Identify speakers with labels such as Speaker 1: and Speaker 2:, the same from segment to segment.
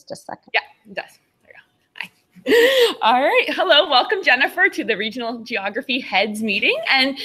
Speaker 1: just a second.
Speaker 2: Yeah, it does. There you go. Hi. All right. Hello. Welcome, Jennifer, to the Regional Geography Heads meeting. And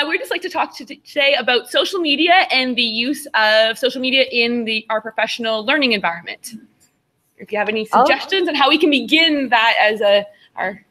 Speaker 2: we'd just like to talk today about social media and the use of social media in our professional learning environment. If you have any suggestions on how we can begin that as our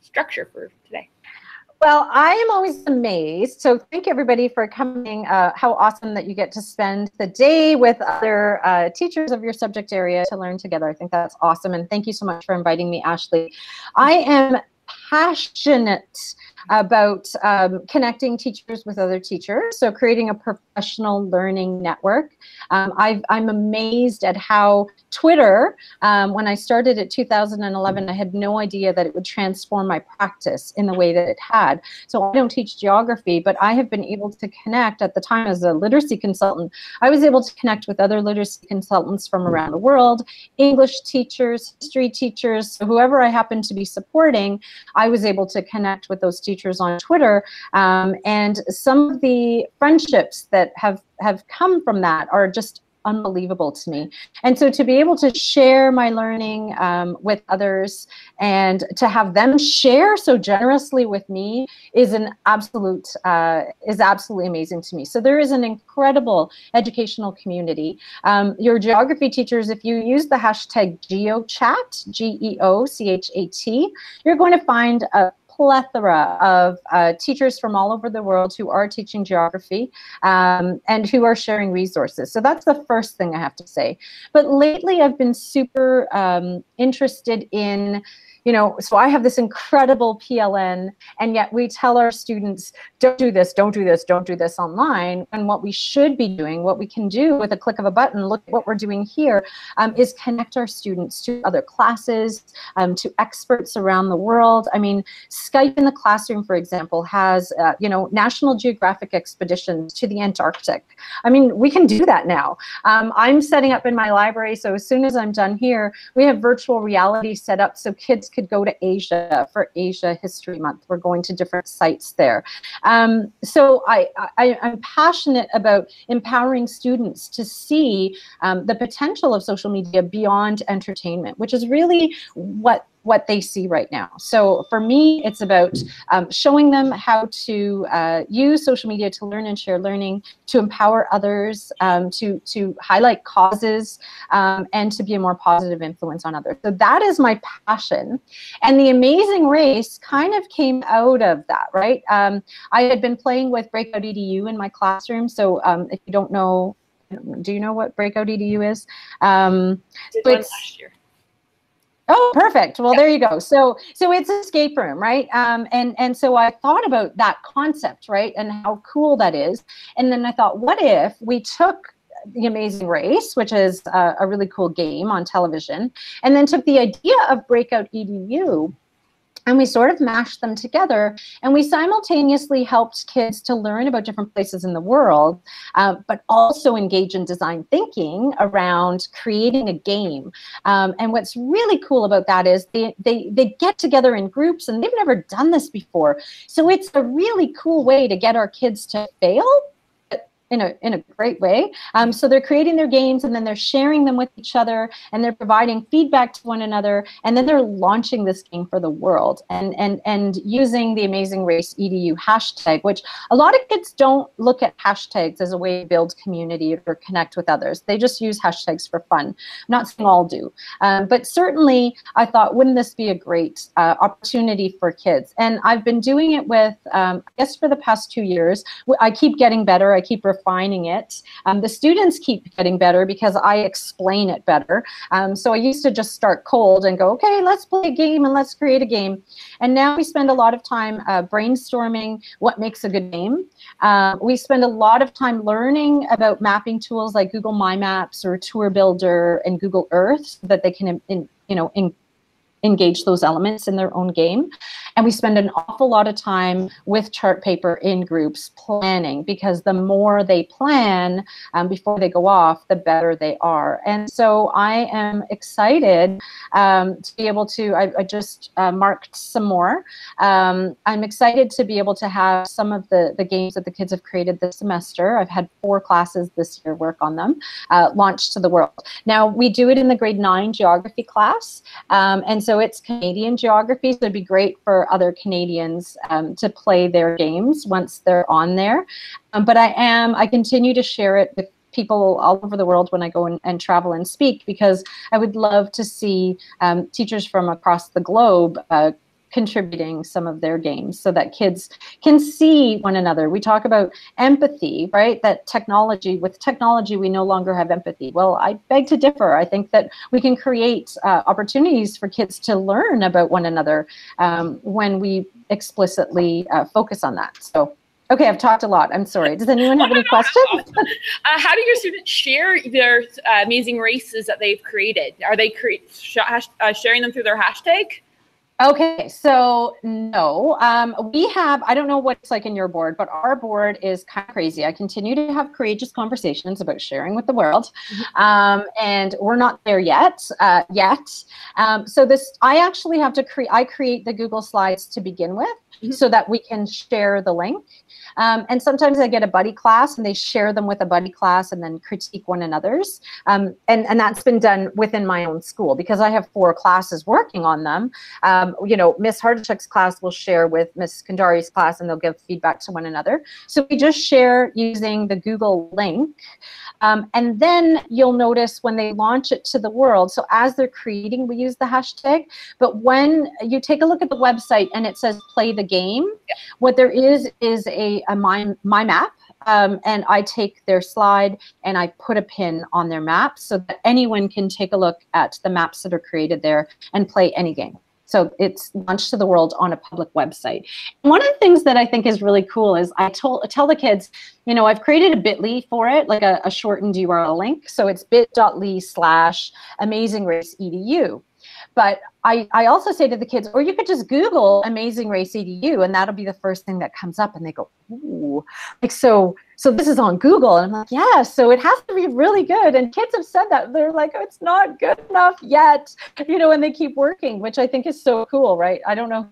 Speaker 2: structure for today.
Speaker 1: Well, I am always amazed. So thank everybody for coming. How awesome that you get to spend the day with other teachers of your subject area to learn together. I think that's awesome. And thank you so much for inviting me, Ashley. I am passionate about connecting teachers with other teachers, so creating a professional learning network. I'm amazed at how Twitter, when I started in 2011, I had no idea that it would transform my practice in the way that it had. So I don't teach geography, but I have been able to connect. At the time as a literacy consultant, I was able to connect with other literacy consultants from around the world, English teachers, history teachers, so whoever I happened to be supporting, I was able to connect with those teachers on Twitter, and some of the friendships that have come from that are just unbelievable to me. And so to be able to share my learning with others and to have them share so generously with me is absolutely amazing to me. So there is an incredible educational community. Your geography teachers, if you use the hashtag GeoChat, G-E-O-C-H-A-T, you're going to find a plethora of teachers from all over the world who are teaching geography and who are sharing resources. So that's the first thing I have to say. But lately I've been super interested in, so I have this incredible PLN, and yet we tell our students, don't do this, don't do this, don't do this online. And what we should be doing, what we can do with a click of a button, look at what we're doing here, is connect our students to other classes, to experts around the world. I mean, Skype in the Classroom, for example, has, National Geographic expeditions to the Antarctic. I mean, we can do that now. I'm setting up in my library, so as soon as I'm done here, we have virtual reality set up so kids could go to Asia for Asia History Month. We're going to different sites there. So I'm passionate about empowering students to see the potential of social media beyond entertainment, which is really what they see right now. So for me, it's about showing them how to use social media to learn and share learning, to empower others, to highlight causes, and to be a more positive influence on others. So that is my passion. And the Amazing Race kind of came out of that, right? I had been playing with Breakout EDU in my classroom. So if you don't know, do you know what Breakout EDU is?
Speaker 2: Did one last year.
Speaker 1: Oh, perfect. Well, there you go. So it's an escape room, right? And so I thought about that concept, right, and how cool that is. And then I thought, what if we took The Amazing Race, which is a really cool game on television, and then took the idea of Breakout EDU, and we sort of mashed them together, and we simultaneously helped kids to learn about different places in the world, but also engage in design thinking around creating a game. And what's really cool about that is they get together in groups, and they've never done this before. So it's a really cool way to get our kids to fail in a great way. So they're creating their games, and then they're sharing them with each other, and they're providing feedback to one another, and then they're launching this game for the world and using the Amazing Race EDU hashtag, which a lot of kids don't look at hashtags as a way to build community or connect with others. They just use hashtags for fun. I'm not saying all do, but certainly I thought, wouldn't this be a great opportunity for kids? And I've been doing it with, I guess for the past 2 years. I keep getting better. I keep refining it. The students keep getting better because I explain it better. So I used to just start cold and go, okay, let's play a game and let's create a game. And now we spend a lot of time brainstorming what makes a good game. We spend a lot of time learning about mapping tools like Google My Maps or Tour Builder and Google Earth so that they can engage those elements in their own game. And we spend an awful lot of time with chart paper in groups planning, because the more they plan before they go off, the better they are. And so I am excited to be able to, I just marked some more. I'm excited to be able to have some of the games that the kids have created this semester. I've had 4 classes this year work on them, launched to the world. Now, we do it in the grade 9 geography class, and so it's Canadian geography, so it'd be great for other Canadians to play their games once they're on there. But I continue to share it with people all over the world when I go and travel and speak, because I would love to see teachers from across the globe contributing some of their games so that kids can see one another. We talk about empathy, right? That with technology, we no longer have empathy. Well, I beg to differ. I think that we can create opportunities for kids to learn about one another when we explicitly focus on that. So, okay, I've talked a lot. I'm sorry. Does anyone have any questions?
Speaker 2: How do your students share their amazing races that they've created? Are they sharing them through their hashtag?
Speaker 1: Okay, so no, we have, I don't know what it's like in your board, but our board is kind of crazy. I continue to have courageous conversations about sharing with the world, and we're not there yet. So I actually have to I create the Google Slides to begin with, so that we can share the link. And sometimes I get a buddy class and they share them with a buddy class and then critique one another's. And that's been done within my own school, because I have 4 classes working on them. You know, Miss Hardachuk's class will share with Miss Kandari's class, and they'll give feedback to one another. So we just share using the Google link. And then you'll notice when they launch it to the world, so as they're creating, we use the hashtag. But when you take a look at the website and it says play the game, what there is a my map. And I take their slide and I put a pin on their map so that anyone can take a look at the maps that are created there and play any game. So it's launched to the world on a public website. And one of the things that I think is really cool is I tell the kids, you know, I've created a bit.ly for it, like a shortened URL link. So it's bit.ly/AmazingRaceEDU. But I also say to the kids, or you could just Google Amazing Race EDU, and that'll be the first thing that comes up. And they go, ooh, like, so this is on Google. And I'm like, yeah, so it has to be really good. And kids have said that. They're like, oh, it's not good enough yet, you know, and they keep working, which I think is so cool, right? I don't know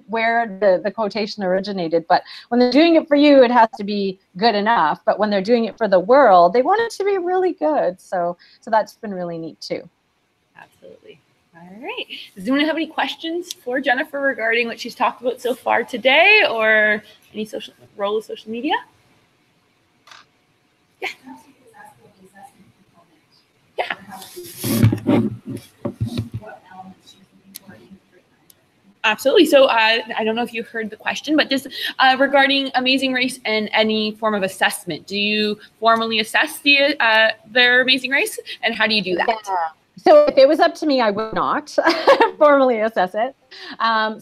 Speaker 1: where the quotation originated, but when they're doing it for you, it has to be good enough. But when they're doing it for the world, they want it to be really good. So that's been really neat too.
Speaker 2: Absolutely. All right. Does anyone have any questions for Jennifer regarding what she's talked about so far today, or any role of social media? Yeah. Yeah. Absolutely. So I don't know if you heard the question, but just regarding Amazing Race and any form of assessment, do you formally assess their Amazing Race, and how do you do that?
Speaker 1: Yeah. So if it was up to me, I would not formally assess it.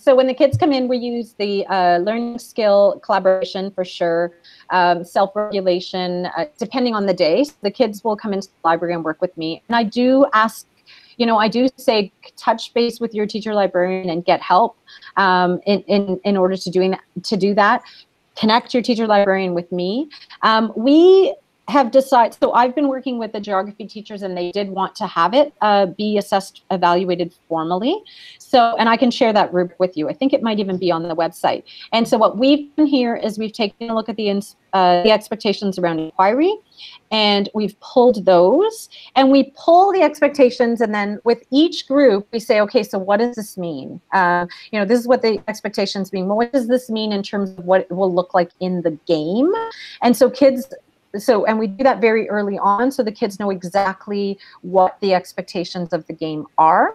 Speaker 1: So when the kids come in, we use the learning skill collaboration for sure, self-regulation, depending on the day. So the kids will come into the library and work with me. And I do ask, you know, I do say touch base with your teacher librarian and get help in order to do that. Connect your teacher librarian with me. We have decided, so I've been working with the geography teachers, and they did want to have it be assessed, evaluated formally. So, and I can share that rubric with you. I think it might even be on the website. And so what we've done here is we've taken a look at the expectations around inquiry, and we've pulled those, and we pull the expectations, and then with each group we say, okay, so what does this mean? You know, this is what the expectations mean. Well, what does this mean in terms of what it will look like in the game? And so and we do that very early on, so the kids know exactly what the expectations of the game are.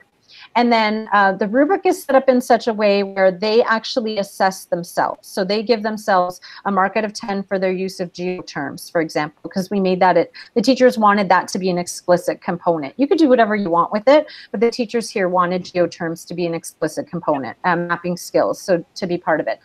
Speaker 1: And then the rubric is set up in such a way where they actually assess themselves. So they give themselves a mark out of 10 for their use of geo terms, for example, because we made that the teachers wanted that to be an explicit component. You could do whatever you want with it, but the teachers here wanted geo terms to be an explicit component, mapping skills, so to be part of it.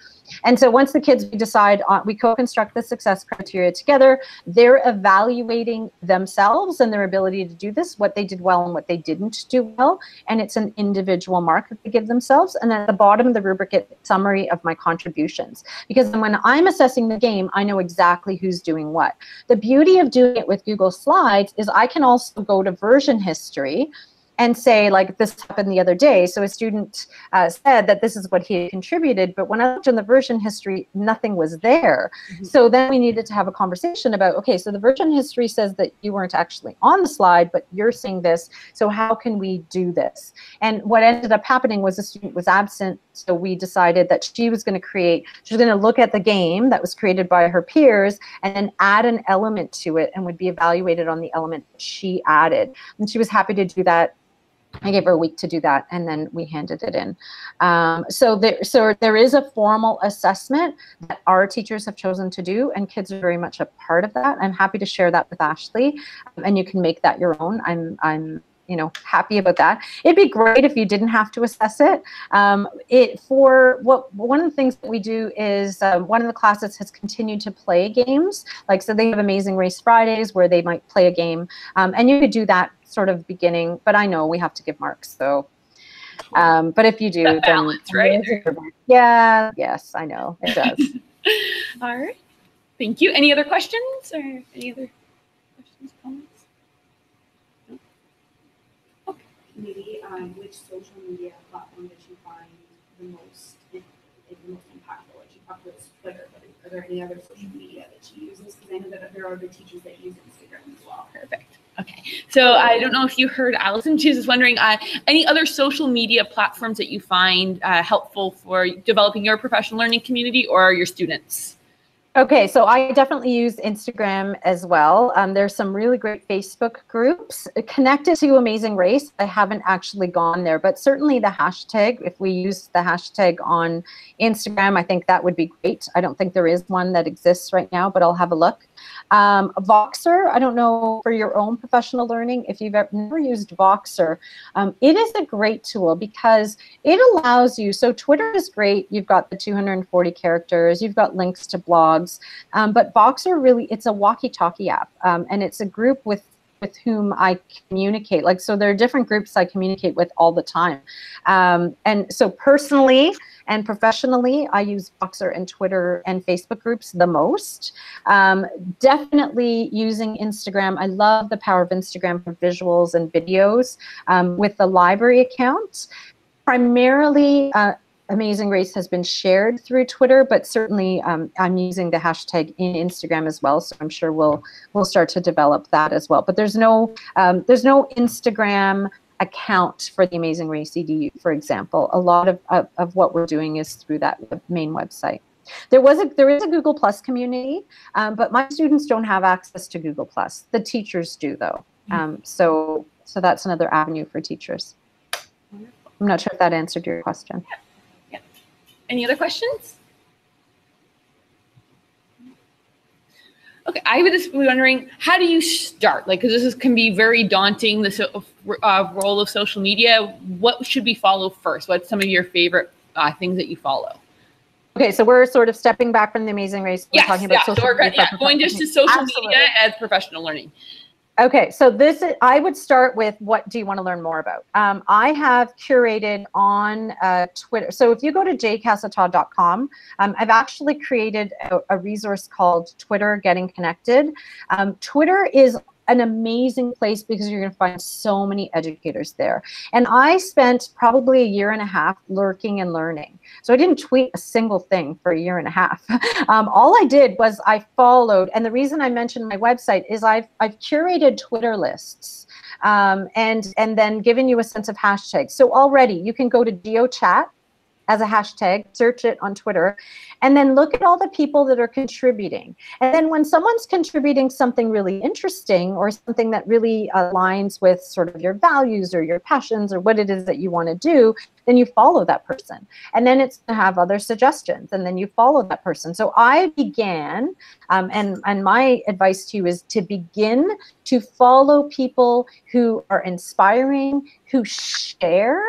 Speaker 1: And so once the kids decide, we co-construct the success criteria together, they're evaluating themselves and their ability to do this, what they did well and what they didn't do well. And it's an an individual mark that they give themselves. And then at the bottom of the rubric, it's a summary of my contributions. Because when I'm assessing the game, I know exactly who's doing what. The beauty of doing it with Google Slides is I can also go to version history and say, like, this happened the other day. So a student said that this is what he had contributed, but when I looked in the version history, nothing was there. So then we needed to have a conversation about, okay, so the version history says that you weren't actually on the slide, but you're seeing this. So how can we do this? And what ended up happening was the student was absent. So we decided that she was going to look at the game that was created by her peers and then add an element to it and would be evaluated on the element that she added. And she was happy to do that. I gave her a week to do that, and then we handed it in. So there is a formal assessment that our teachers have chosen to do, and kids are very much a part of that. I'm happy to share that with Ashley, and you can make that your own. I'm happy about that. It'd be great if you didn't have to assess it. One of the things that we do is one of the classes has continued to play games. So they have Amazing Race Fridays where they might play a game, and you could do that sort of beginning. But I know we have to give marks, so. But if you do,
Speaker 2: that balance,
Speaker 1: then
Speaker 2: right?
Speaker 1: Yeah. Yes, I know it does.
Speaker 2: All right. Thank you. Any other questions or any other questions, comments?
Speaker 3: Maybe which social media platform did you find the most impactful? Like you talked about Twitter, but are there any other social media that she uses? Because I know that there are other teachers that use Instagram as well.
Speaker 2: Perfect. Okay. So I don't know if you heard Allison. She was just wondering, any other social media platforms that you find helpful for developing your professional learning community or your students?
Speaker 1: Okay, so I definitely use Instagram as well. There's some really great Facebook groups connected to Amazing Race. I haven't actually gone there, but certainly the hashtag, if we use the hashtag on Instagram, I think that would be great. I don't think there is one that exists right now, but I'll have a look. Voxer, I don't know for your own professional learning, if you've never used Voxer, it is a great tool because it allows you, so Twitter is great, you've got the 240 characters, you've got links to blogs, but Voxer really, it's a walkie-talkie app, and it's a group with whom I communicate. So there are different groups I communicate with all the time. And so personally and professionally, I use Voxer and Twitter and Facebook groups the most. Definitely using Instagram. I love the power of Instagram for visuals and videos with the library account. Primarily, Amazing Race has been shared through Twitter, but certainly I'm using the hashtag in Instagram as well. So I'm sure we'll start to develop that as well. But there's no Instagram account for the Amazing Race EDU, for example. A lot of what we're doing is through that main website. There is a Google Plus community, but my students don't have access to Google Plus. The teachers do, though. So that's another avenue for teachers. I'm not sure if that answered your question.
Speaker 2: Yeah. Any other questions? Okay, I was just wondering, how do you start? Because this can be very daunting, the role of social media. What should we follow first? What's some of your favorite things that you follow?
Speaker 1: Okay, so we're sort of stepping back from the Amazing Race. We're talking about social media.
Speaker 2: Going just to social media as professional learning.
Speaker 1: Okay, so I would start with, what do you want to learn more about? I have curated on Twitter. So if you go to Casa-Todd.com, I've actually created a resource called Twitter Getting Connected. Twitter is an amazing place because you're going to find so many educators there. And I spent probably a year and a half lurking and learning. So I didn't tweet a single thing for a year and a half. All I did was I followed, and the reason I mentioned my website is I've curated Twitter lists and then given you a sense of hashtags. So already you can go to GeoChat as a hashtag, search it on Twitter, and then look at all the people that are contributing. And then when someone's contributing something really interesting or something that really aligns with sort of your values or your passions or what it is that you want to do, then you follow that person. And then it's to have other suggestions, and then you follow that person. So I began, and my advice to you is to begin to follow people who are inspiring, who share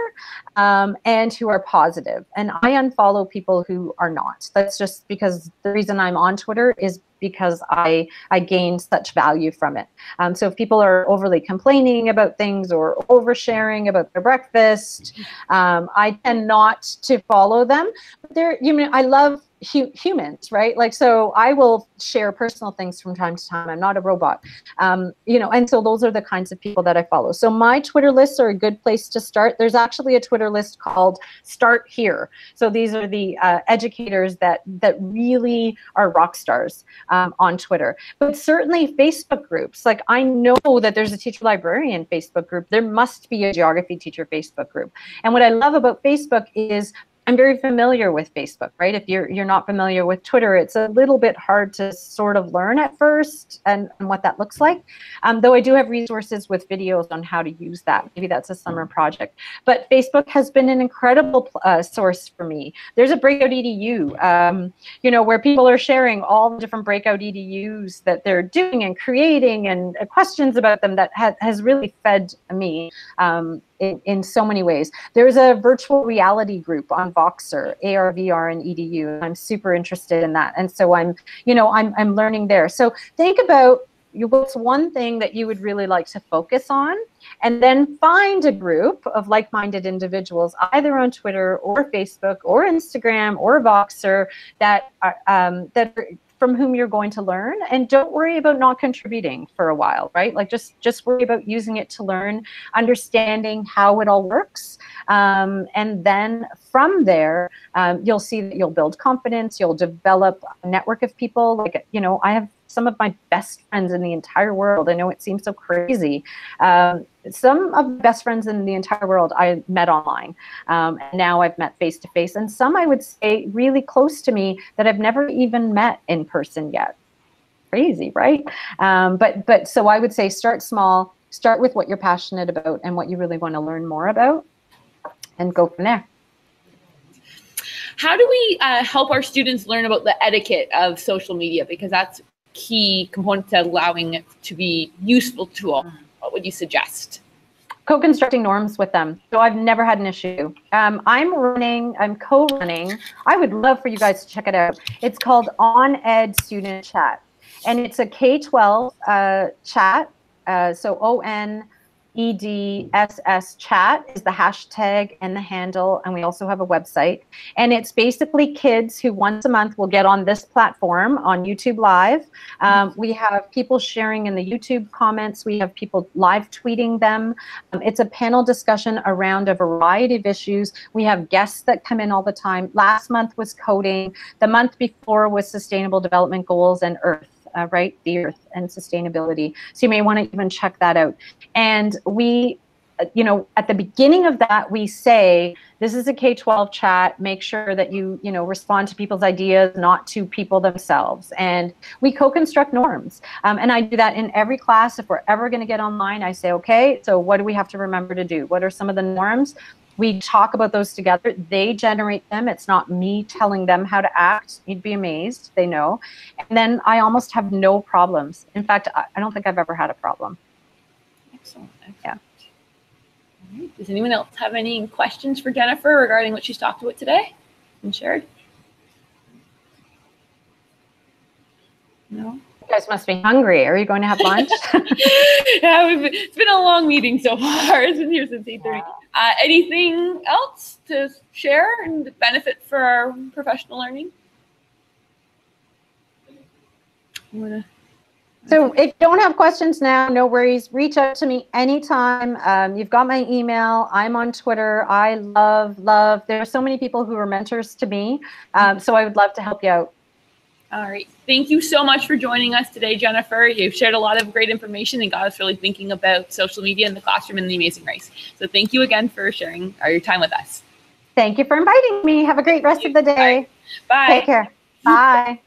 Speaker 1: and who are positive. And I unfollow people who are not. That's just because the reason I'm on Twitter is because I gain such value from it. So if people are overly complaining about things or oversharing about their breakfast, I tend not to follow them. But I love humans, right? Like, so I will share personal things from time to time. I'm not a robot, and so those are the kinds of people that I follow. So my Twitter lists are a good place to start. There's actually a Twitter list called Start Here. So these are the educators that really are rock stars on Twitter. But certainly Facebook groups. Like, I know that there's a teacher librarian Facebook group. There must be a geography teacher Facebook group. And what I love about Facebook is I'm very familiar with Facebook, right? If you're not familiar with Twitter, it's a little bit hard to sort of learn at first and what that looks like. Though I do have resources with videos on how to use that. Maybe that's a summer project. But Facebook has been an incredible source for me. There's a Breakout EDU, where people are sharing all the different Breakout EDUs that they're doing and creating and questions about them that has really fed me. In so many ways. There's a virtual reality group on Voxer, AR, VR, and EDU. I'm super interested in that. And so I'm learning there. So think about what's one thing that you would really like to focus on, and then find a group of like-minded individuals, either on Twitter or Facebook or Instagram or Voxer, that are from whom you're going to learn, and don't worry about not contributing for a while, right? Like, just worry about using it to learn, understanding how it all works. And then from there, you'll see that you'll build confidence, you'll develop a network of people. Like, I have some of my best friends in the entire world. I know it seems so crazy. Some of the best friends in the entire world I met online. And now I've met face-to-face. And some, I would say, really close to me that I've never even met in person yet. Crazy, right? But so I would say start small, start with what you're passionate about and what you really want to learn more about, and go from there.
Speaker 2: How do we help our students learn about the etiquette of social media? Because that's a key component to allowing it to be useful to all. What would you suggest?
Speaker 1: Co-constructing norms with them. So I've never had an issue. I'm co-running. I would love for you guys to check it out. It's called On Ed Student Chat. And it's a K-12 chat. So ONEDSS chat is the hashtag and the handle, and we also have a website. And it's basically kids who once a month will get on this platform on YouTube Live. We have people sharing in the YouTube comments. We have people live tweeting them. It's a panel discussion around a variety of issues. We have guests that come in all the time. Last month was coding. The month before was sustainable development goals and Earth. Right, the Earth and sustainability. So you may want to even check that out. And we, at the beginning of that, we say, this is a K-12 chat. Make sure that you, respond to people's ideas, not to people themselves. And we co-construct norms. And I do that in every class. If we're ever going to get online, I say, okay, so what do we have to remember to do? What are some of the norms? We talk about those together. They generate them. It's not me telling them how to act. You'd be amazed. They know. And then I almost have no problems. In fact, I don't think I've ever had a problem.
Speaker 2: Excellent.
Speaker 1: Yeah.
Speaker 2: All right. Does anyone else have any questions for Jennifer regarding what she's talked about today and shared? No?
Speaker 1: You guys must be hungry. Are you going to have lunch?
Speaker 2: Yeah, it's been a long meeting so far. It's been here since 8:30. Anything else to share and benefit for our professional learning?
Speaker 1: So if you don't have questions now, no worries. Reach out to me anytime. You've got my email. I'm on Twitter. I love. There are so many people who are mentors to me. So I would love to help you out.
Speaker 2: All right. Thank you so much for joining us today, Jennifer. You've shared a lot of great information and got us really thinking about social media in the classroom and the Amazing Race. So thank you again for sharing your time with us.
Speaker 1: Thank you for inviting me. Have a great rest of the day.
Speaker 2: Bye.
Speaker 1: Take care. Bye.